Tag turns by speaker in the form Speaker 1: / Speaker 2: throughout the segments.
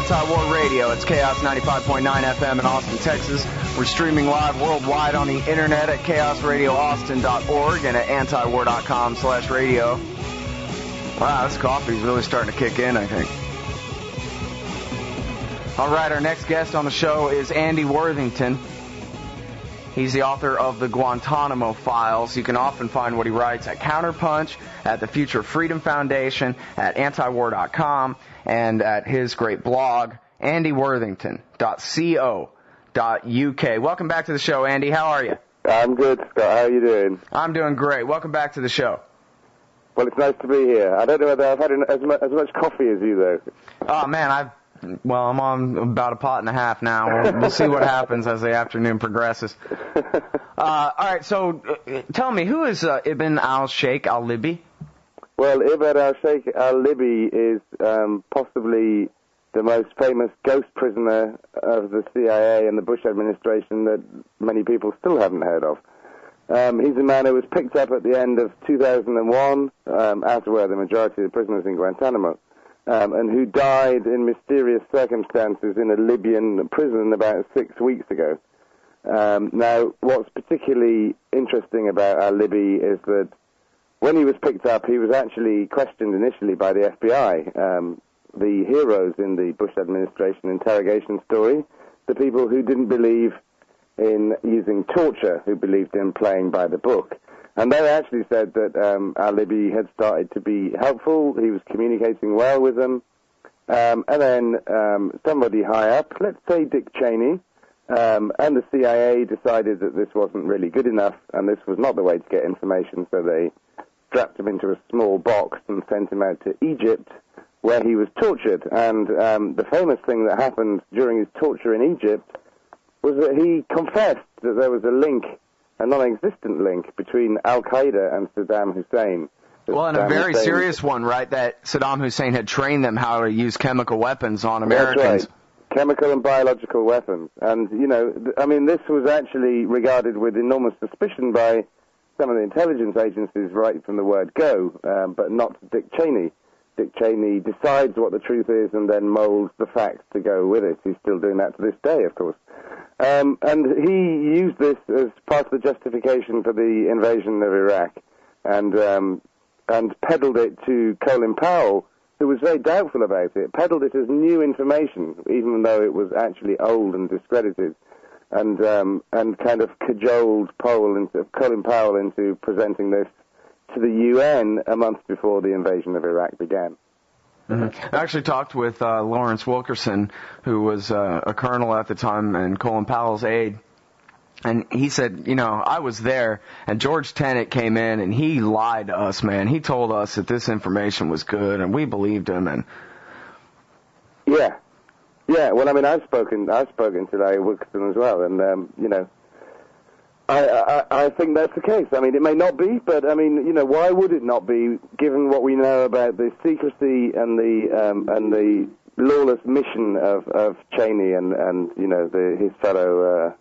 Speaker 1: Anti-War Radio. It's Chaos 95.9 FM in Austin, Texas. We're streaming live worldwide on the internet at chaosradioaustin.org and at antiwar.com/radio. Wow, this coffee's really starting to kick in, I think. All right, our next guest on the show is Andy Worthington. He's the author of the Guantanamo Files. You can often find what he writes at Counterpunch, at the Future Freedom Foundation, at antiwar.com, and at his great blog, andyworthington.co.uk. Welcome back to the show, Andy. How are you?
Speaker 2: I'm good, Scott. How are you doing?
Speaker 1: I'm doing great. Welcome back to the show.
Speaker 2: Well, it's nice to be here. I don't know whether I've had as much coffee as you, though.
Speaker 1: Oh, man, I'm on about a pot and a half now. We'll see what happens as the afternoon progresses. All right, so tell me, who is Ibn al-Shaykh al-Libi?
Speaker 2: Well, Ibn al-Shaykh al-Libi is possibly the most famous ghost prisoner of the CIA and the Bush administration that many people still haven't heard of. He's a man who was picked up at the end of 2001, as were the majority of the prisoners in Guantanamo. And who died in mysterious circumstances in a Libyan prison about 6 weeks ago. Now, what's particularly interesting about al-Libi is that when he was picked up, he was actually questioned initially by the FBI, the heroes in the Bush administration interrogation story, the people who didn't believe in using torture, who believed in playing by the book. And they actually said that al-Libi had started to be helpful. He was communicating well with them. And then somebody high up, let's say Dick Cheney, and the CIA decided that this wasn't really good enough and this was not the way to get information, so they strapped him into a small box and sent him out to Egypt, where he was tortured. And the famous thing that happened during his torture in Egypt was that he confessed that there was a non-existent link between al-Qaeda and Saddam Hussein.
Speaker 1: Well, and a very serious one, right, that Saddam Hussein had trained them how to use chemical weapons on Americans.
Speaker 2: That's right. Chemical and biological weapons. And, this was actually regarded with enormous suspicion by some of the intelligence agencies right from the word go, but not Dick Cheney. Dick Cheney decides what the truth is and then molds the facts to go with it. He's still doing that to this day, of course. And he used this as part of the justification for the invasion of Iraq, and peddled it to Colin Powell, who was very doubtful about it. Peddled it as new information, even though it was actually old and discredited, and kind of cajoled Colin Powell into presenting this to the UN a month before the invasion of Iraq began.
Speaker 1: Mm-hmm. I actually talked with Lawrence Wilkerson, who was a colonel at the time and Colin Powell's aide, and he said, I was there, and George Tenet came in, and he lied to us, man. He told us that this information was good, and we believed him. And
Speaker 2: yeah. Well, I've spoken to Larry Wilkerson as well, and I think that's the case. It may not be, but why would it not be, given what we know about the secrecy and the lawless mission of Cheney and his fellow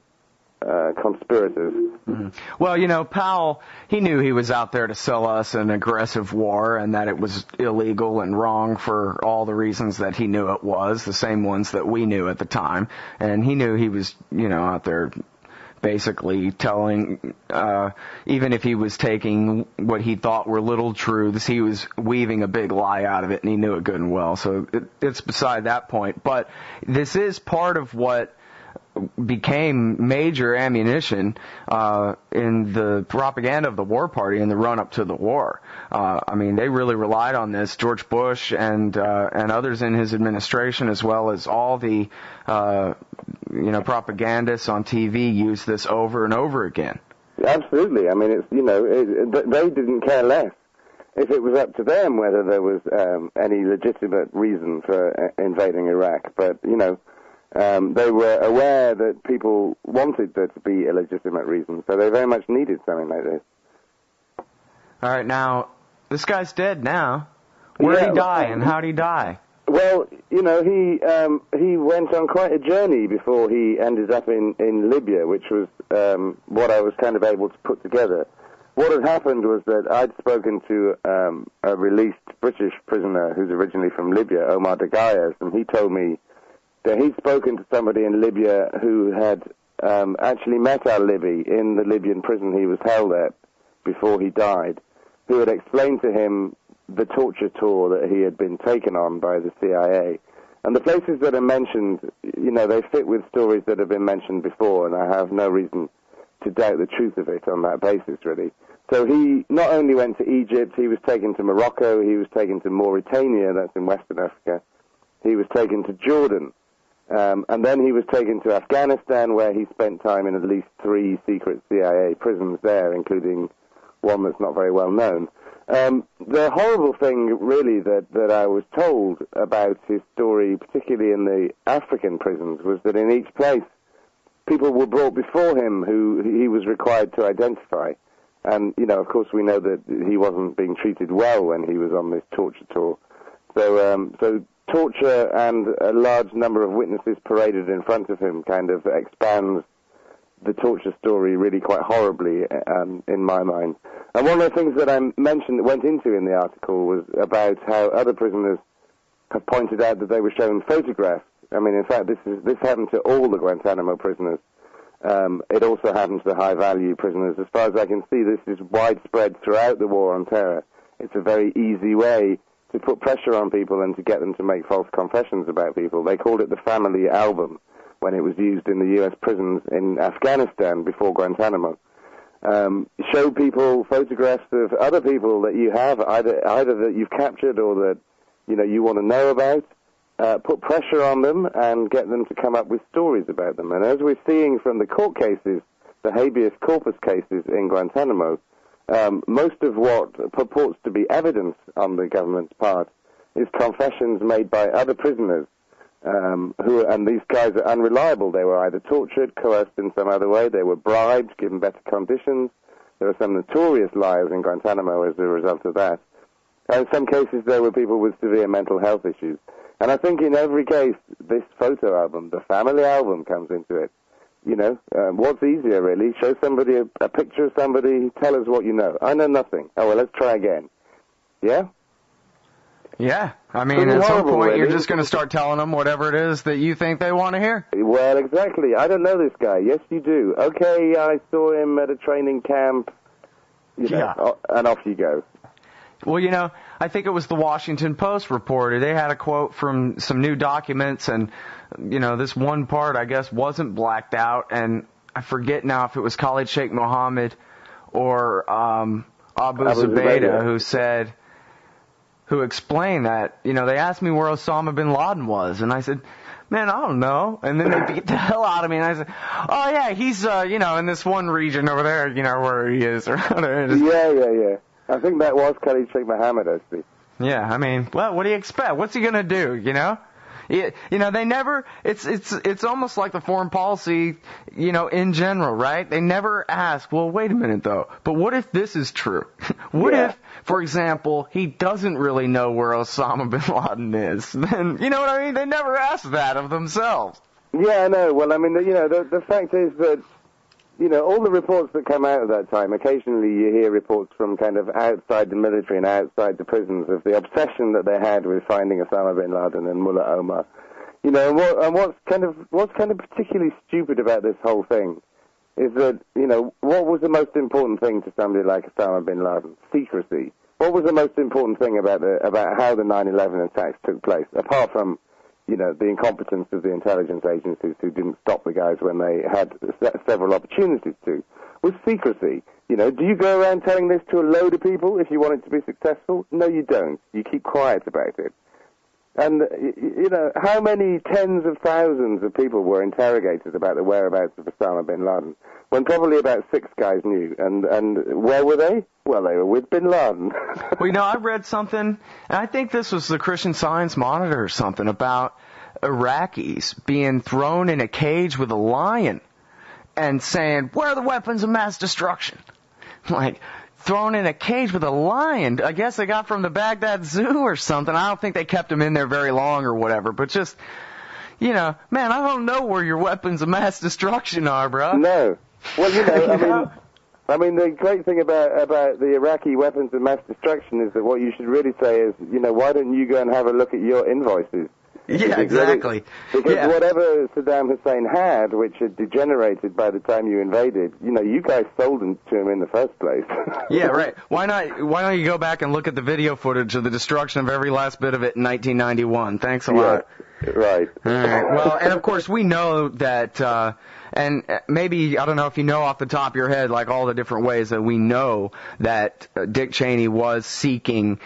Speaker 2: conspirators.
Speaker 1: Mm-hmm. Well, Powell, he knew he was out there to sell us an aggressive war and that it was illegal and wrong for all the reasons that he knew it was, the same ones that we knew at the time. And he knew he was, out there basically telling, even if he was taking what he thought were little truths, he was weaving a big lie out of it, and he knew it good and well. So it's beside that point. But this is part of what became major ammunition in the propaganda of the war party in the run-up to the war. They really relied on this. George Bush and others in his administration, as well as all the propagandists on TV, used this over and over again.
Speaker 2: Absolutely. They didn't care less if it was up to them whether there was any legitimate reason for invading Iraq. But they were aware that people wanted there to be a legitimate reason, so they very much needed something like this.
Speaker 1: All right, now, this guy's dead now. Where did he die, and how did he die?
Speaker 2: Well, he went on quite a journey before he ended up in Libya, which was what I was kind of able to put together. What had happened was that I'd spoken to a released British prisoner who's originally from Libya, Omar Dagayas, and he told me that he'd spoken to somebody in Libya who had actually met al-Libi in the Libyan prison he was held at before he died, who had explained to him the torture tour that he had been taken on by the CIA. And the places that are mentioned, they fit with stories that have been mentioned before, and I have no reason to doubt the truth of it on that basis, really. So he not only went to Egypt, he was taken to Morocco, he was taken to Mauritania, that's in Western Africa, he was taken to Jordan, and then he was taken to Afghanistan, where he spent time in at least 3 secret CIA prisons there, including one that's not very well known. The horrible thing, really, that I was told about his story, particularly in the African prisons, was that in each place, people were brought before him who he was required to identify. And, of course, we know that he wasn't being treated well when he was on this torture tour. So torture and a large number of witnesses paraded in front of him kind of expands the torture story really quite horribly, in my mind. And one of the things that I went into in the article was about how other prisoners have pointed out that they were shown photographs. I mean, in fact, this happened to all the Guantanamo prisoners. It also happened to the high-value prisoners. As far as I can see, this is widespread throughout the war on terror. It's a very easy way to put pressure on people and to get them to make false confessions about people. They called it the family album when it was used in the U.S. prisons in Afghanistan before Guantanamo. Show people photographs of other people that you have, either that you've captured or that you want to know about. Put pressure on them and get them to come up with stories about them. And as we're seeing from the court cases, the habeas corpus cases in Guantanamo, most of what purports to be evidence on the government's part is confessions made by other prisoners, and these guys are unreliable. They were either tortured, coerced in some other way, they were bribed, given better conditions. There are some notorious liars in Guantanamo as a result of that. And in some cases, there were people with severe mental health issues. And I think in every case, this photo album, the family album, comes into it. What's easier, really? Show somebody a picture of somebody, tell us what you know. I know nothing. Oh, well, let's try again. Yeah?
Speaker 1: Yeah. I mean, at some point, really, you're just going to start telling them whatever it is that you think they want to hear.
Speaker 2: Well, exactly. I don't know this guy. Yes, you do. Okay, I saw him at a training camp. And off you go.
Speaker 1: Well, I think it was the Washington Post reporter. They had a quote from some new documents, and, this one part, I guess, wasn't blacked out, and I forget now if it was al-Shaykh Mohammed or Abu Zubaydah who explained that, they asked me where Osama bin Laden was, and I said, man, I don't know. And then they beat the hell out of me, and I said, oh, yeah, he's, in this one region over there, where he is. Or
Speaker 2: Yeah. I think that was al-Shaykh Mohammed, actually.
Speaker 1: Yeah, I mean, well, what do you expect? What's he going to do, they never, it's almost like the foreign policy, in general, right? They never ask, well, wait a minute, though, but what if this is true? What if, for example, he doesn't really know where Osama bin Laden is? Then, you know what I mean? They never ask that of themselves.
Speaker 2: Yeah, I know. Well, I mean, the fact is that, all the reports that come out at that time, occasionally you hear reports from kind of outside the military and outside the prisons of the obsession that they had with finding Osama bin Laden and Mullah Omar. What's kind of particularly stupid about this whole thing is that, what was the most important thing to somebody like Osama bin Laden? Secrecy. What was the most important thing about how the 9/11 attacks took place, apart from the incompetence of the intelligence agencies who didn't stop the guys when they had several opportunities to, was secrecy. Do you go around telling this to a load of people if you want it to be successful? No, you don't. You keep quiet about it. And, how many tens of thousands of people were interrogated about the whereabouts of Osama bin Laden, when probably about 6 guys knew. And where were they? Well, they were with bin Laden.
Speaker 1: Well, I read something, and I think this was the Christian Science Monitor or something, about Iraqis being thrown in a cage with a lion and saying, where are the weapons of mass destruction? Like, thrown in a cage with a lion. I guess they got from the Baghdad Zoo or something. I don't think they kept him in there very long or whatever, but just, man, I don't know where your weapons of mass destruction are, bro.
Speaker 2: No. Well, I mean, the great thing about the Iraqi weapons of mass destruction is that what you should really say is, why don't you go and have a look at your invoices?
Speaker 1: Yeah, exactly.
Speaker 2: Because whatever Saddam Hussein had, which had degenerated by the time you invaded, you guys sold them to him in the first place.
Speaker 1: Yeah, right. Why don't you go back and look at the video footage of the destruction of every last bit of it in 1991? Thanks a lot.
Speaker 2: Right.
Speaker 1: All right. Well, and of course we know that, and maybe, I don't know if you know off the top of your head, like all the different ways that we know that Dick Cheney was seeking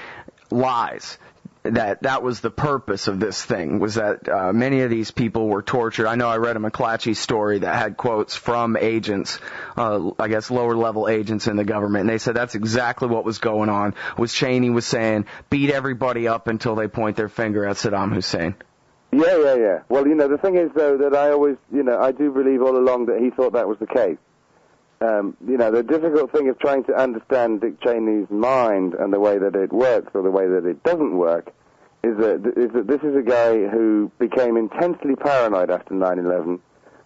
Speaker 1: lies. That was the purpose of this thing, was that many of these people were tortured. I know I read a McClatchy story that had quotes from agents, I guess lower-level agents in the government, and they said that's exactly what was going on, was Cheney was saying, beat everybody up until they point their finger at Saddam Hussein.
Speaker 2: Yeah. Well, the thing is, though, that I always, I do believe all along that he thought that was the case. The difficult thing of trying to understand Dick Cheney's mind and the way that it works or the way that it doesn't work is that this is a guy who became intensely paranoid after 9/11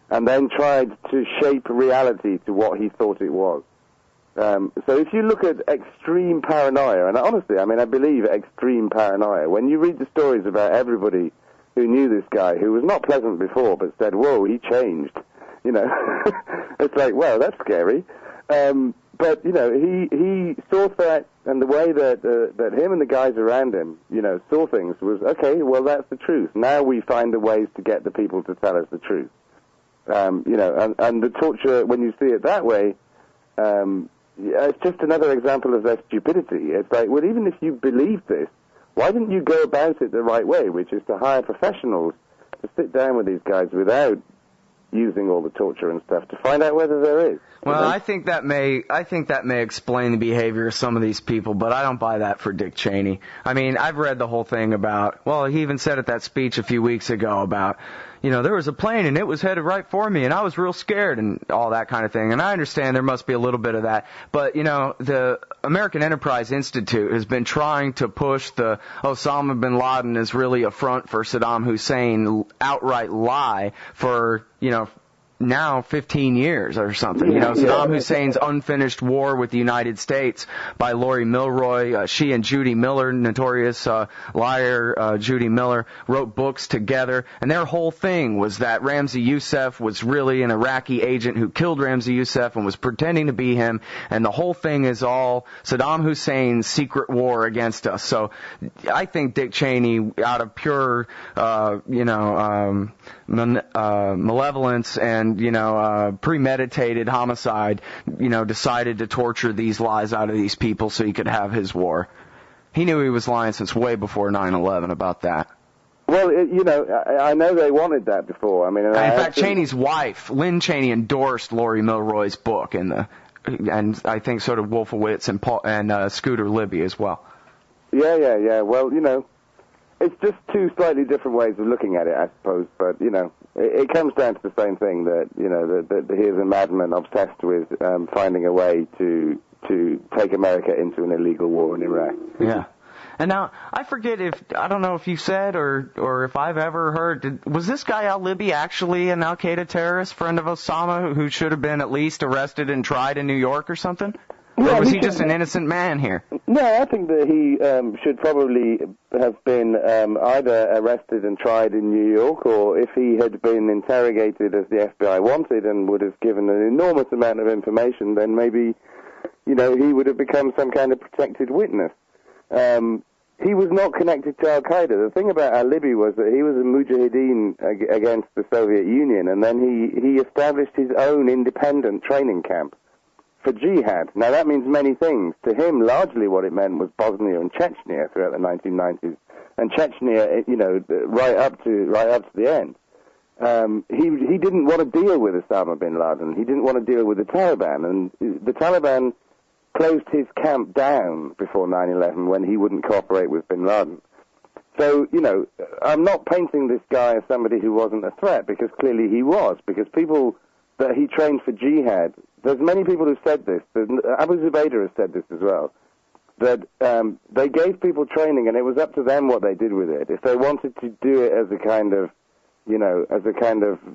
Speaker 2: and then tried to shape reality to what he thought it was. So if you look at extreme paranoia, and honestly, I believe extreme paranoia, when you read the stories about everybody who knew this guy, who was not pleasant before, but said, whoa, he changed, it's like, well, that's scary. But, he saw threats, and the way that him and the guys around him, saw things was, okay, well, that's the truth. Now we find the ways to get the people to tell us the truth. And the torture, when you see it that way, it's just another example of their stupidity. It's like, well, even if you believe this, why didn't you go about it the right way, which is to hire professionals to sit down with these guys without using all the torture and stuff to find out whether there is.
Speaker 1: Well, I think that may explain the behavior of some of these people, but I don't buy that for Dick Cheney. I've read the whole thing about, well, he even said at that speech a few weeks ago about, there was a plane and it was headed right for me and I was real scared and all that kind of thing. And I understand there must be a little bit of that. But, the American Enterprise Institute has been trying to push the Osama bin Laden is really a front for Saddam Hussein outright lie for, now 15 years or something. Saddam Hussein's Unfinished War with the United States by Laurie Milroy. She and Judy Miller, notorious liar Judy Miller, wrote books together. And their whole thing was that Ramzi Youssef was really an Iraqi agent who killed Ramzi Youssef and was pretending to be him. And the whole thing is all Saddam Hussein's secret war against us. So I think Dick Cheney, out of pure, malevolence and premeditated homicide, decided to torture these lies out of these people so he could have his war. He knew he was lying since way before 9/11 about that.
Speaker 2: Well, I know they wanted that before. In
Speaker 1: fact, Cheney's wife, Lynn Cheney, endorsed Laurie Milroy's book, and I think so did Wolfowitz and Scooter Libby as well.
Speaker 2: Yeah. Well, it's just two slightly different ways of looking at it, I suppose. But it comes down to the same thing that that he is a madman obsessed with finding a way to take America into an illegal war in Iraq.
Speaker 1: Yeah. And now, I forget I don't know if you said or if I've ever heard, was this guy al-Libi actually an al-Qaeda terrorist, friend of Osama, who should have been at least arrested and tried in New York or something? Or was he just an innocent man here?
Speaker 2: No, I think that he should probably have been either arrested and tried in New York, or if he had been interrogated as the FBI wanted and would have given an enormous amount of information, then maybe, he would have become some kind of protected witness. He was not connected to al-Qaeda. The thing about al-Libi was that he was a mujahideen against the Soviet Union, and then he established his own independent training camp for jihad. Now, that means many things. To him, largely what it meant was Bosnia and Chechnya throughout the 1990s, and Chechnya, right up to the end. He didn't want to deal with Osama bin Laden. He didn't want to deal with the Taliban, and the Taliban closed his camp down before 9/11 when he wouldn't cooperate with bin Laden. So, I'm not painting this guy as somebody who wasn't a threat, because clearly he was, because people that he trained for jihad, there's many people who said this. Abu Zubaydah has said this as well, that they gave people training and it was up to them what they did with it. If they wanted to do it as a kind of,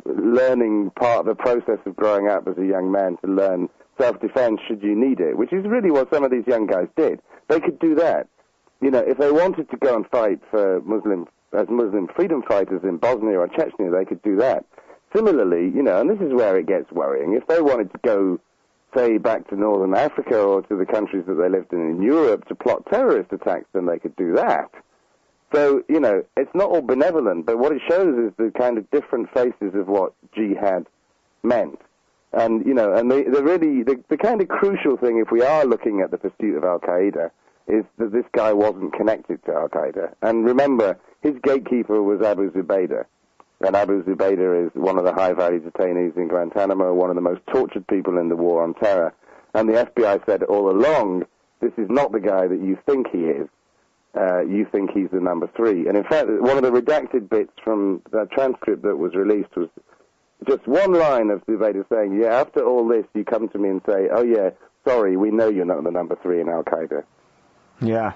Speaker 2: learning part of the process of growing up as a young man to learn self-defense should you need it, which is really what some of these young guys did. They could do that. If they wanted to go and fight for Muslim as Muslim freedom fighters in Bosnia or Chechnya, they could do that. Similarly, and this is where it gets worrying, if they wanted to go, say, back to Northern Africa or to the countries that they lived in Europe to plot terrorist attacks, then they could do that. So, it's not all benevolent, but what it shows is the kind of different faces of what jihad meant. And, the kind of crucial thing, if we are looking at the pursuit of al-Qaeda, is that this guy wasn't connected to al-Qaeda. And remember, his gatekeeper was Abu Zubaydah. And Abu Zubaydah is one of the high-value detainees in Guantanamo, one of the most tortured people in the war on terror. And the FBI said all along, this is not the guy that you think he is. You think he's the number 3. And in fact, one of the redacted bits from the transcript that was released was just one line of Zubaydah saying, yeah, after all this, you come to me and say, oh yeah, sorry, we know you're not the number 3 in Al-Qaeda.
Speaker 1: Yeah.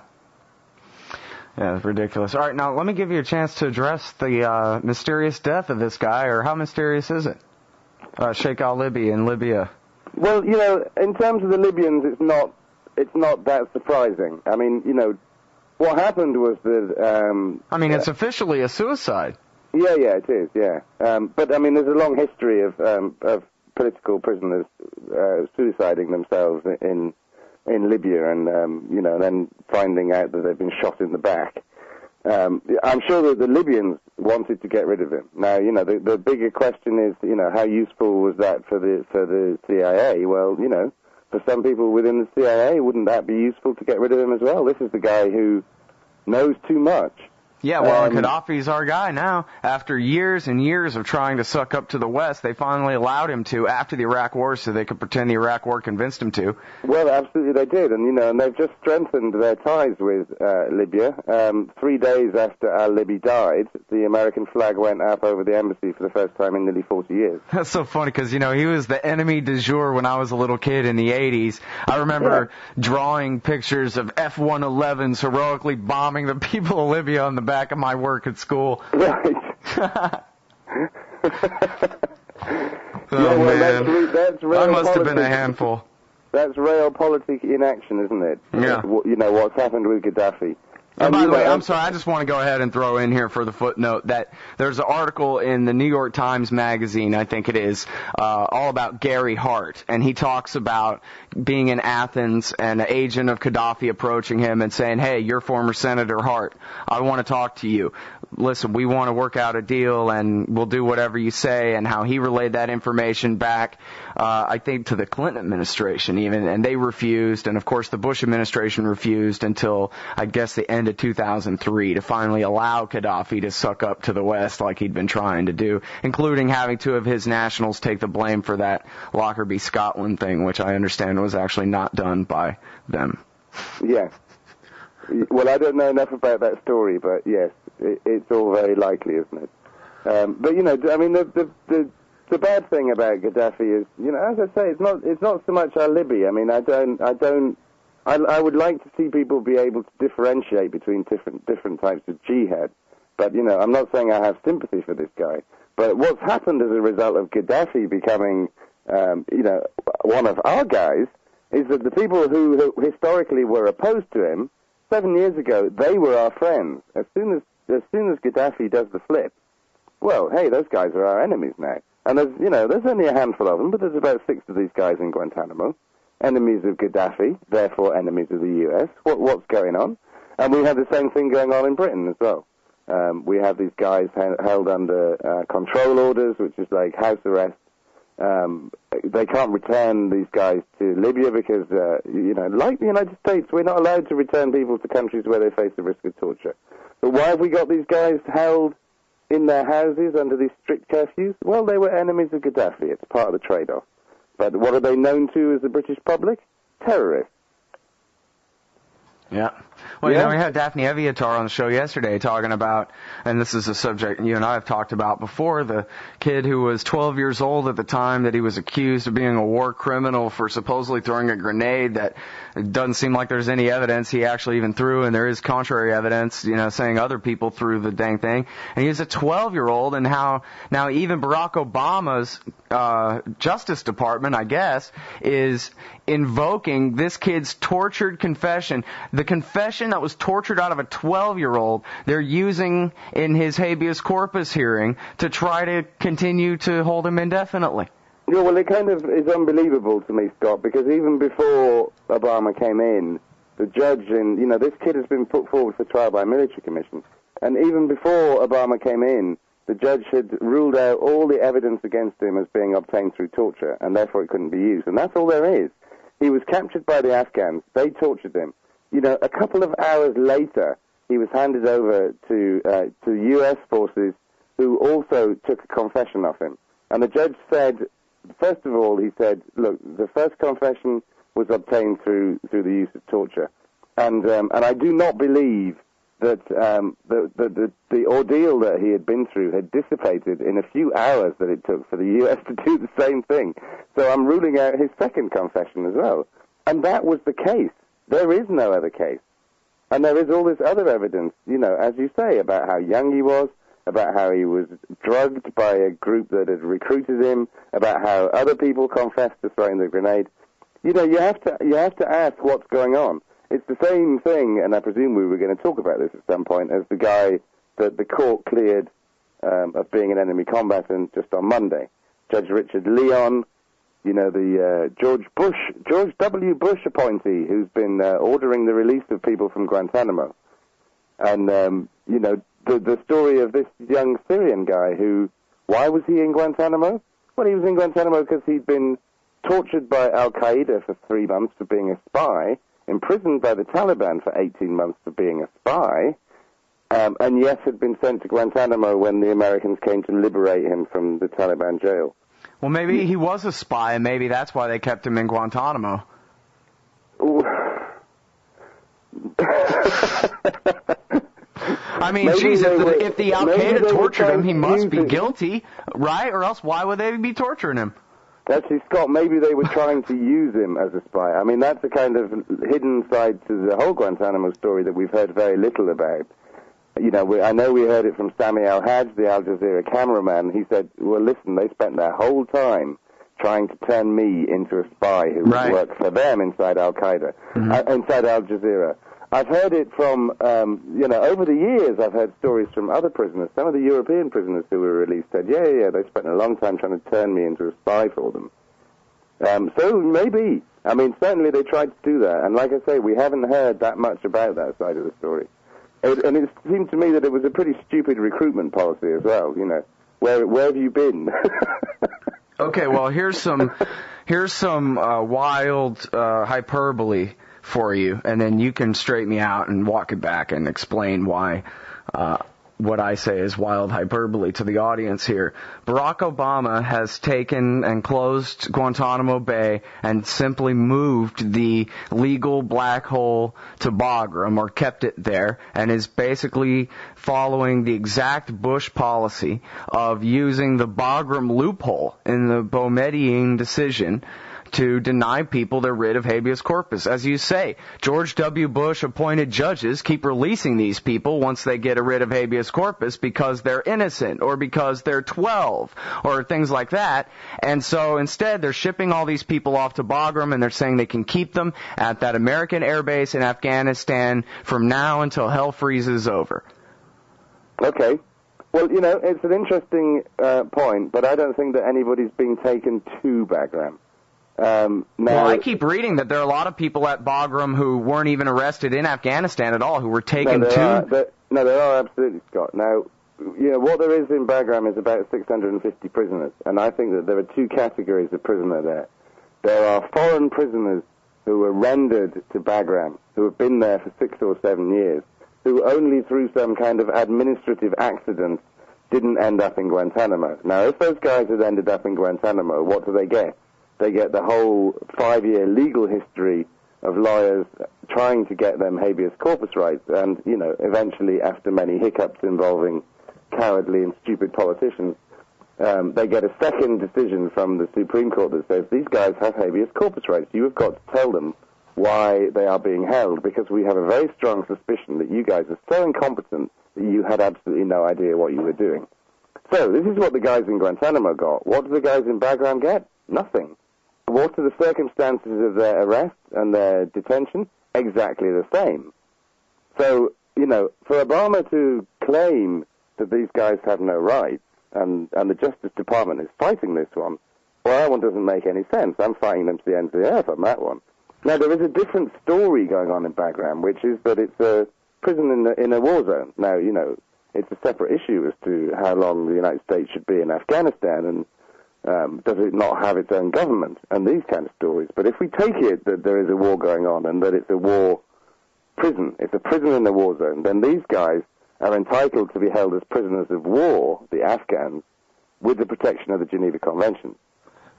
Speaker 1: Yeah, it's ridiculous. All right, now let me give you a chance to address the mysterious death of this guy, or how mysterious is it? Sheikh al-Libi in Libya.
Speaker 2: Well, in terms of the Libyans, it's not that surprising. I mean, what happened was that...
Speaker 1: it's officially a suicide.
Speaker 2: Yeah, it is, yeah. But, there's a long history of political prisoners suiciding themselves in Libya and, then finding out that they've been shot in the back. I'm sure that the Libyans wanted to get rid of him. Now, the bigger question is, how useful was that for the CIA? Well, for some people within the CIA, wouldn't that be useful to get rid of him as well? This is the guy who knows too much.
Speaker 1: Yeah, well, Gaddafi's our guy now. After years and years of trying to suck up to the West, they finally allowed him to after the Iraq War so they could pretend the Iraq War convinced him to.
Speaker 2: Well, absolutely they did. And, and they've just strengthened their ties with Libya. 3 days after al-Libi died, the American flag went up over the embassy for the first time in nearly 40 years.
Speaker 1: That's so funny because, he was the enemy du jour when I was a little kid in the 80s. I remember drawing pictures of F-111s heroically bombing the people of Libya on the back of my work at school.
Speaker 2: Right.
Speaker 1: Man.
Speaker 2: That's real
Speaker 1: I must have
Speaker 2: politics.
Speaker 1: been a handful.
Speaker 2: That's realpolitik in action, isn't it?
Speaker 1: Yeah.
Speaker 2: What's happened with Gaddafi.
Speaker 1: And by the way, I'm sorry, I just want to go ahead and throw in here for the footnote that there's an article in the New York Times Magazine, I think it is, all about Gary Hart. And he talks about being in Athens and an agent of Gaddafi approaching him and saying, hey, you're former Senator Hart. I want to talk to you. Listen, we want to work out a deal and we'll do whatever you say, and how he relayed that information back, I think, to the Clinton administration even, and they refused. And, of course, the Bush administration refused until, I guess, the end of 2003 to finally allow Gaddafi to suck up to the West like he'd been trying to do, including having 2 of his nationals take the blame for that Lockerbie, Scotland thing, which I understand was actually not done by them.
Speaker 2: Yes. Well, I don't know enough about that story, but yes, it's all very likely, isn't it? But the bad thing about Gaddafi is, as I say, it's not so much al-Libi. I would like to see people be able to differentiate between different types of jihad. But, I'm not saying I have sympathy for this guy. But what's happened as a result of Gaddafi becoming, one of our guys, is that the people who historically were opposed to him, 7 years ago, they were our friends. As soon as Gaddafi does the flip, well, hey, those guys are our enemies now. And there's only a handful of them, but there's about 6 of these guys in Guantanamo. Enemies of Gaddafi, therefore enemies of the U.S. What's going on? And we have the same thing going on in Britain as well. We have these guys held under control orders, which is like house arrest. They can't return these guys to Libya because, like the United States, we're not allowed to return people to countries where they face the risk of torture. But why have we got these guys held in their houses under these strict curfews? Well, they were enemies of Gaddafi. It's part of the trade-off. But what are they known to as the British public? Terrorists.
Speaker 1: Yeah. Well, we had Daphne Eviatar on the show yesterday talking about, and this is a subject you and I have talked about before, the kid who was 12 years old at the time that he was accused of being a war criminal for supposedly throwing a grenade that it doesn't seem like there's any evidence he actually even threw, and there is contrary evidence, saying other people threw the dang thing. And he was a 12-year-old, and how now even Barack Obama's Justice Department, I guess, is invoking this kid's tortured confession. The confession confession that was tortured out of a 12-year-old they're using in his habeas corpus hearing to try to continue to hold him indefinitely.
Speaker 2: Yeah, well, it kind of is unbelievable to me, Scott, because even before Obama came in, the judge this kid has been put forward for trial by a military commission, and even before Obama came in, the judge had ruled out all the evidence against him as being obtained through torture, and therefore it couldn't be used. And that's all there is. He was captured by the Afghans. They tortured him. A couple of hours later, he was handed over to U.S. forces who also took a confession of him. And the judge said, first of all, he said, look, the first confession was obtained through the use of torture. And I do not believe that the ordeal that he had been through had dissipated in a few hours that it took for the U.S. to do the same thing. So I'm ruling out his second confession as well. And that was the case. There is no other case. And there is all this other evidence, as you say, about how young he was, about how he was drugged by a group that had recruited him, about how other people confessed to throwing the grenade. You have to ask what's going on. It's the same thing, and I presume we were going to talk about this at some point, as the guy that the court cleared of being an enemy combatant just on Monday. Judge Richard Leon, the George W. Bush appointee who's been ordering the release of people from Guantanamo. And, the story of this young Syrian guy why was he in Guantanamo? Well, he was in Guantanamo because he'd been tortured by al-Qaeda for 3 months for being a spy, imprisoned by the Taliban for 18 months for being a spy, and yet had been sent to Guantanamo when the Americans came to liberate him from the Taliban jail.
Speaker 1: Well, maybe he was a spy, and maybe that's why they kept him in Guantanamo. I mean, geez, if the al-Qaeda tortured him, he must be guilty, right? Or else why would they be torturing him?
Speaker 2: Actually, Scott, maybe they were trying to use him as a spy. I mean, that's a kind of hidden side to the whole Guantanamo story that we've heard very little about. I know we heard it from Sami al-Hajj, the Al Jazeera cameraman. He said, well, listen, they spent their whole time trying to turn me into a spy who would work for them inside al-Qaeda, inside Al Jazeera. I've heard it from, over the years, I've heard stories from other prisoners. Some of the European prisoners who were released said, yeah, they spent a long time trying to turn me into a spy for them. So maybe. I mean, certainly they tried to do that. And like I say, we haven't heard that much about that side of the story. And it seemed to me that it was a pretty stupid recruitment policy as well, Where have you been?
Speaker 1: Okay, well, here's some wild hyperbole for you, and then you can straighten me out and walk it back and explain why what I say is wild hyperbole to the audience here. Barack Obama has taken and closed Guantanamo Bay and simply moved the legal black hole to Bagram, or kept it there, and is basically following the exact Bush policy of using the Bagram loophole in the Boumediene decision to deny people their writ of habeas corpus. As you say, George W. Bush appointed judges keep releasing these people once they get a writ of habeas corpus because they're innocent or because they're 12 or things like that. And so instead they're shipping all these people off to Bagram, and they're saying they can keep them at that American air base in Afghanistan from now until hell freezes over.
Speaker 2: Okay. Well, it's an interesting point, but I don't think that anybody's being taken to Bagram.
Speaker 1: Well, I keep reading that there are a lot of people at Bagram who weren't even arrested in Afghanistan at all, who were taken to...
Speaker 2: there are absolutely, Scott. Now, what there is in Bagram is about 650 prisoners, and I think that there are two categories of prisoner there. There are foreign prisoners who were rendered to Bagram, who have been there for 6 or 7 years, who only through some kind of administrative accident didn't end up in Guantanamo. Now, if those guys had ended up in Guantanamo, what do they get? They get the whole 5-year legal history of lawyers trying to get them habeas corpus rights, and, eventually, after many hiccups involving cowardly and stupid politicians, they get a second decision from the Supreme Court that says, these guys have habeas corpus rights. You have got to tell them why they are being held, because we have a very strong suspicion that you guys are so incompetent that you had absolutely no idea what you were doing. So, this is what the guys in Guantanamo got. What do the guys in Bagram get? Nothing. What are the circumstances of their arrest and their detention? Exactly the same. So, for Obama to claim that these guys have no rights, and the Justice Department is fighting this one, well, that one doesn't make any sense. I'm fighting them to the ends of the earth on that one. Now, there is a different story going on in Bagram, which is that it's a prison in a war zone. Now, it's a separate issue as to how long the United States should be in Afghanistan, and does it not have its own government, and these kind of stories. But if we take it that there is a war going on and that it's a war prison, it's a prison in the war zone, then these guys are entitled to be held as prisoners of war, the Afghans, with the protection of the Geneva Convention.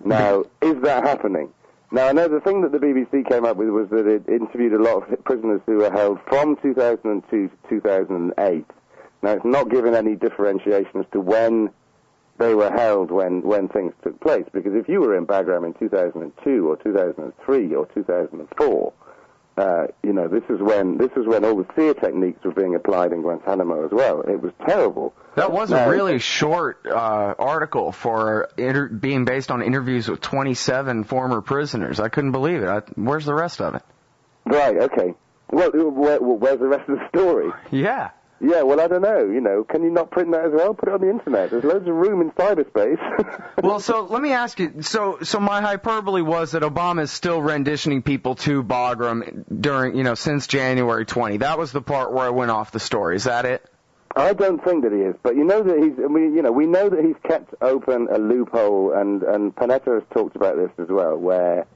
Speaker 2: Now, is that happening? Now, I know the thing that the BBC came up with was that it interviewed a lot of prisoners who were held from 2002 to 2008. Now, it's not given any differentiation as to when they were held when things took place, because if you were in Bagram in 2002 or 2003 or 2004, this is when all the fear techniques were being applied in Guantanamo as well. It was terrible.
Speaker 1: That was a really short article for being based on interviews with 27 former prisoners. I couldn't believe it. Where's the rest of it?
Speaker 2: Right, okay. Well, where's the rest of the story?
Speaker 1: Yeah.
Speaker 2: Yeah, well, I don't know. Can you not print that as well? Put it on the internet. There's loads of room in cyberspace.
Speaker 1: Well, so let me ask you. So my hyperbole was that Obama is still renditioning people to Bagram during, since January 20. That was the part where I went off the story. Is that it?
Speaker 2: I don't think that he is, but we know that he's kept open a loophole, and Panetta has talked about this as well, where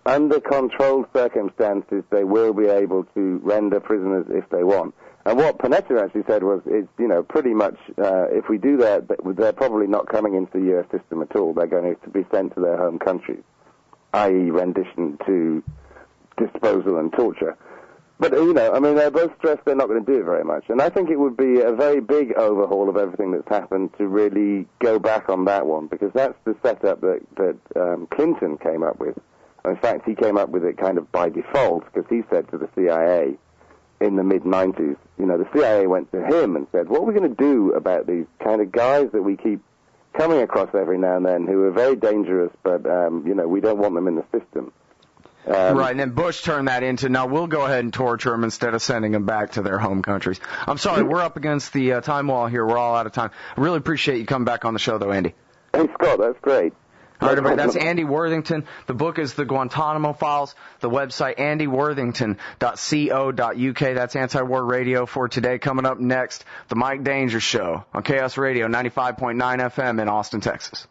Speaker 2: under controlled circumstances they will be able to render prisoners if they want. And what Panetta actually said was, pretty much, if we do that, they're probably not coming into the U.S. system at all. They're going to be sent to their home countries, i.e. rendition to disposal and torture. But, they both stressed they're not going to do it very much. And I think it would be a very big overhaul of everything that's happened to really go back on that one, because that's the setup that Clinton came up with. In fact, he came up with it kind of by default, because he said to the CIA in the mid-90s, the CIA went to him and said, what are we going to do about these kind of guys that we keep coming across every now and then who are very dangerous, but, we don't want them in the system.
Speaker 1: Right, and then Bush turned that into, now we'll go ahead and torture them instead of sending them back to their home countries. I'm sorry, we're up against the time wall here. We're all out of time. I really appreciate you coming back on the show, though, Andy.
Speaker 2: Hey, Scott, that's great.
Speaker 1: All right, everybody, that's Andy Worthington. The book is The Guantanamo Files. The website, andyworthington.co.uk. That's Anti-War Radio for today. Coming up next, The Mike Danger Show on Chaos Radio 95.9 FM in Austin, Texas.